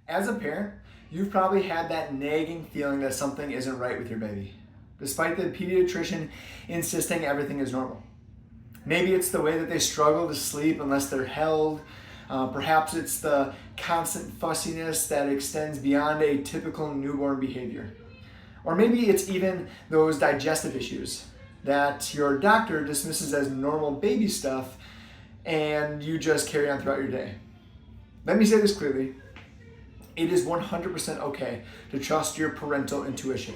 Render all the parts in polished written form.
As a parent, you've probably had that nagging feeling that something isn't right with your baby, despite the pediatrician insisting everything is normal. Maybe it's the way that they struggle to sleep unless they're held. Perhaps it's the constant fussiness that extends beyond a typical newborn behavior. Or maybe it's even those digestive issues that your doctor dismisses as normal baby stuff and you just carry on throughout your day. Let me say this clearly. It is 100% okay to trust your parental intuition.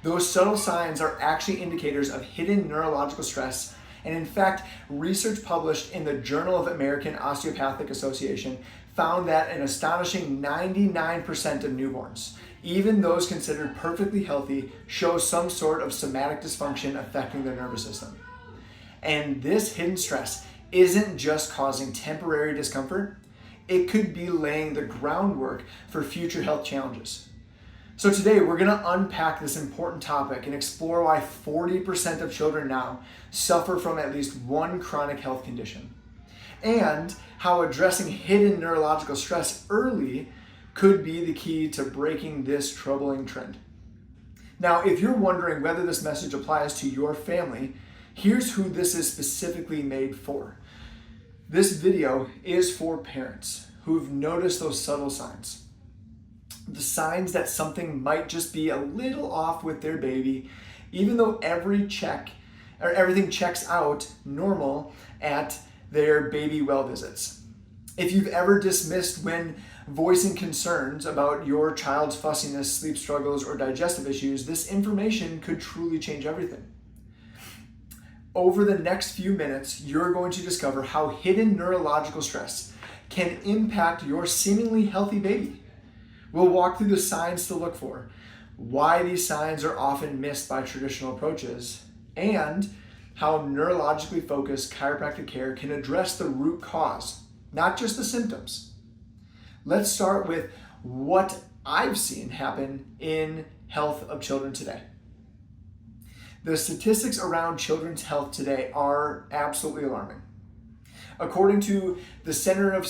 Those subtle signs are actually indicators of hidden neurological stress, and in fact, research published in the Journal of American Osteopathic Association found that an astonishing 99% of newborns, even those considered perfectly healthy, show some sort of somatic dysfunction affecting their nervous system. And this hidden stress isn't just causing temporary discomfort, it could be laying the groundwork for future health challenges. So today we're going to unpack this important topic and explore why 40% of children now suffer from at least one chronic health condition, and how addressing hidden neurological stress early could be the key to breaking this troubling trend. Now, if you're wondering whether this message applies to your family, here's who this is specifically made for. This video is for parents who've noticed those subtle signs. The signs that something might just be a little off with their baby, even though everything checks out normal at their baby well visits. If you've ever dismissed when voicing concerns about your child's fussiness, sleep struggles, or digestive issues, this information could truly change everything. Over the next few minutes, you're going to discover how hidden neurological stress can impact your seemingly healthy baby. We'll walk through the signs to look for, why these signs are often missed by traditional approaches, and how neurologically focused chiropractic care can address the root cause, not just the symptoms. Let's start with what I've seen happen in health of children today. The statistics around children's health today are absolutely alarming. According to the Center of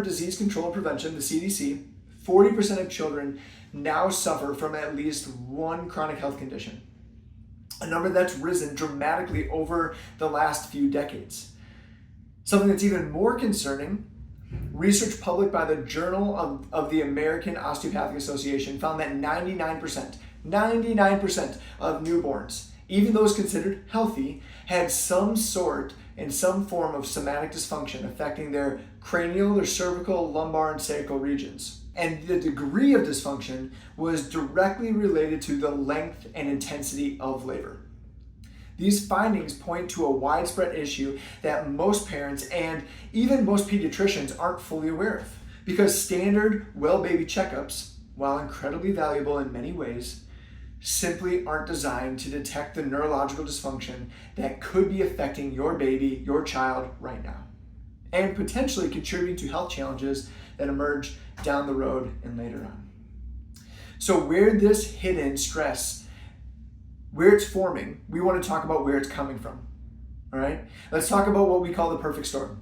Disease Control and Prevention, the CDC, 40% of children now suffer from at least one chronic health condition, a number that's risen dramatically over the last few decades. Something that's even more concerning, research published by the Journal of the American Osteopathic Association found that 99% of newborns, even those considered healthy, had some sort and some form of somatic dysfunction affecting their cranial, their cervical, lumbar, and sacral regions. And the degree of dysfunction was directly related to the length and intensity of labor. These findings point to a widespread issue that most parents and even most pediatricians aren't fully aware of, because standard well baby checkups, while incredibly valuable in many ways, simply aren't designed to detect the neurological dysfunction that could be affecting your baby, your child right now, and potentially contributing to health challenges that emerge down the road and later on. So where this hidden stress, where it's forming, we want to talk about where it's coming from. All right? Let's talk about what we call the perfect storm.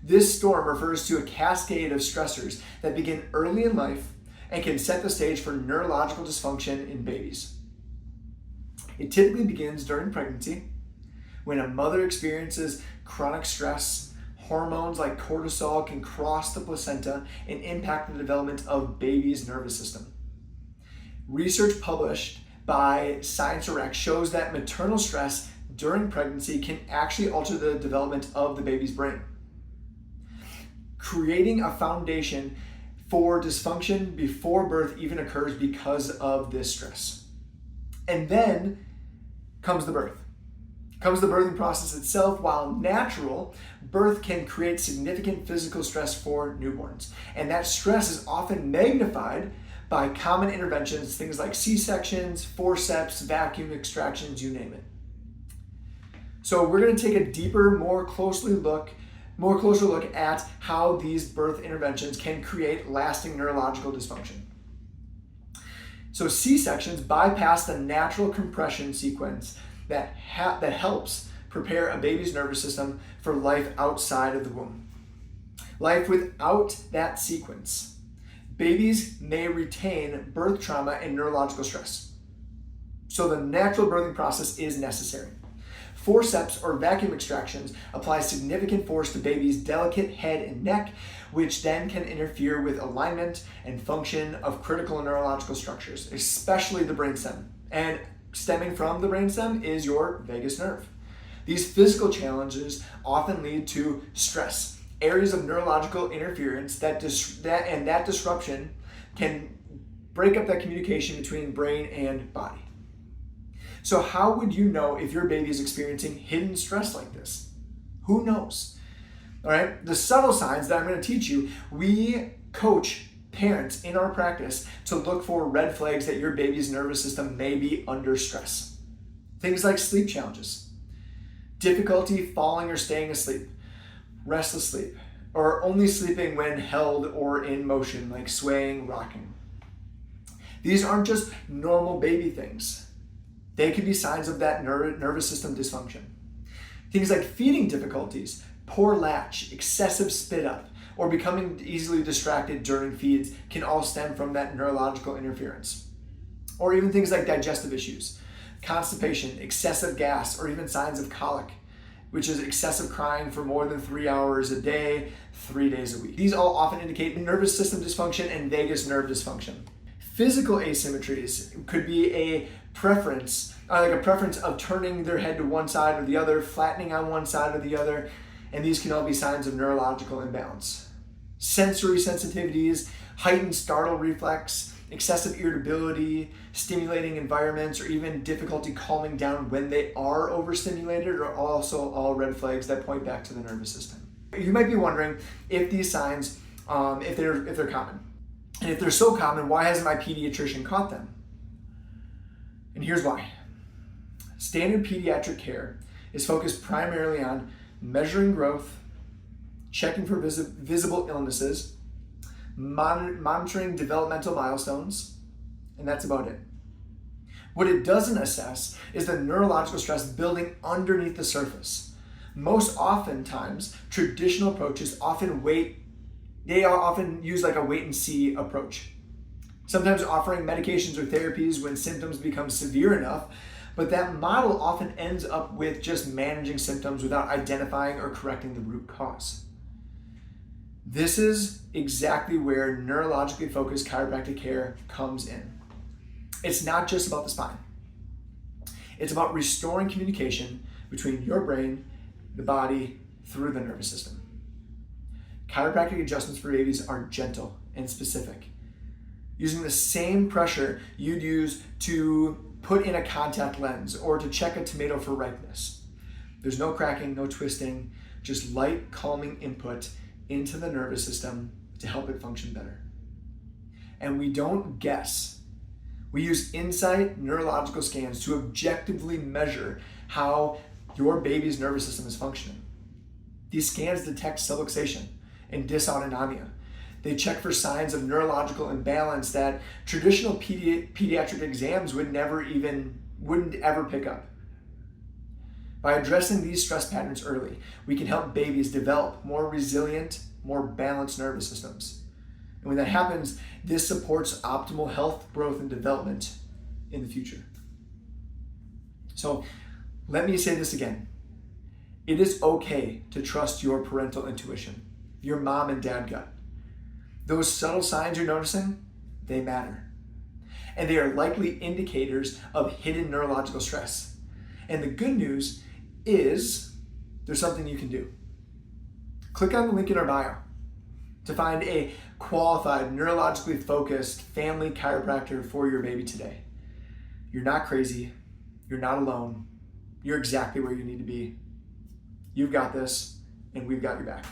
This storm refers to a cascade of stressors that begin early in life and can set the stage for neurological dysfunction in babies. It typically begins during pregnancy, when a mother experiences chronic stress. Hormones like cortisol can cross the placenta and impact the development of baby's nervous system. Research published by ScienceDirect shows that maternal stress during pregnancy can actually alter the development of the baby's brain, creating a foundation for dysfunction before birth even occurs because of this stress. And then comes the birth. Comes the birthing process itself. While natural, birth can create significant physical stress for newborns. And that stress is often magnified by common interventions, things like C-sections, forceps, vacuum extractions, you name it. So we're going to take a deeper, more closer look at how these birth interventions can create lasting neurological dysfunction. So C-sections bypass the natural compression sequence that helps prepare a baby's nervous system for life outside of the womb. Life without that sequence, Babies may retain birth trauma and neurological stress. So the natural birthing process is necessary. Forceps or vacuum extractions apply significant force to baby's delicate head and neck, which then can interfere with alignment and function of critical neurological structures, especially the brainstem. And stemming from the brainstem is your vagus nerve. These physical challenges often lead to stress, areas of neurological interference that disruption can break up that communication between brain and body. So how would you know if your baby is experiencing hidden stress like this? Who knows? All right, the subtle signs that I'm going to teach you, we coach parents in our practice to look for red flags that your baby's nervous system may be under stress. Things like sleep challenges, difficulty falling or staying asleep, restless sleep, or only sleeping when held or in motion, like swaying, rocking. These aren't just normal baby things. They could be signs of that nervous system dysfunction. Things like feeding difficulties, poor latch, excessive spit up, or becoming easily distracted during feeds can all stem from that neurological interference. Or even things like digestive issues, constipation, excessive gas, or even signs of colic, which is excessive crying for more than 3 hours a day, 3 days a week. These all often indicate nervous system dysfunction and vagus nerve dysfunction. Physical asymmetries could be a preference, like a preference of turning their head to one side or the other, flattening on one side or the other, and these can all be signs of neurological imbalance. Sensory sensitivities, heightened startle reflex, excessive irritability, stimulating environments, or even difficulty calming down when they are overstimulated are also all red flags that point back to the nervous system. You might be wondering if these signs, if they're common. And if they're so common, why hasn't my pediatrician caught them? And here's why. Standard pediatric care is focused primarily on measuring growth, checking for visible illnesses, monitoring developmental milestones, and that's about it. What it doesn't assess is the neurological stress building underneath the surface. Most oftentimes, traditional approaches often use like a wait and see approach. Sometimes offering medications or therapies when symptoms become severe enough, but that model often ends up with just managing symptoms without identifying or correcting the root cause. This is exactly where neurologically focused chiropractic care comes in. It's not just about the spine. It's about restoring communication between your brain, the body, through the nervous system. Chiropractic adjustments for babies are gentle and specific, using the same pressure you'd use to put in a contact lens or to check a tomato for ripeness. There's no cracking, no twisting, just light, calming input into the nervous system to help it function better. And we don't guess. We use Insight neurological scans to objectively measure how your baby's nervous system is functioning. These scans detect subluxation and dysautonomia. They check for signs of neurological imbalance that traditional pediatric exams wouldn't ever pick up. By addressing these stress patterns early, we can help babies develop more resilient, more balanced nervous systems. And when that happens, this supports optimal health, growth, and development in the future. So let me say this again. It is okay to trust your parental intuition, your mom and dad gut. Those subtle signs you're noticing, they matter. And they are likely indicators of hidden neurological stress. And the good news is there's something you can do. Click on the link in our bio to find a qualified, neurologically focused family chiropractor for your baby today. You're not crazy. You're not alone. You're exactly where you need to be. You've got this, and we've got your back.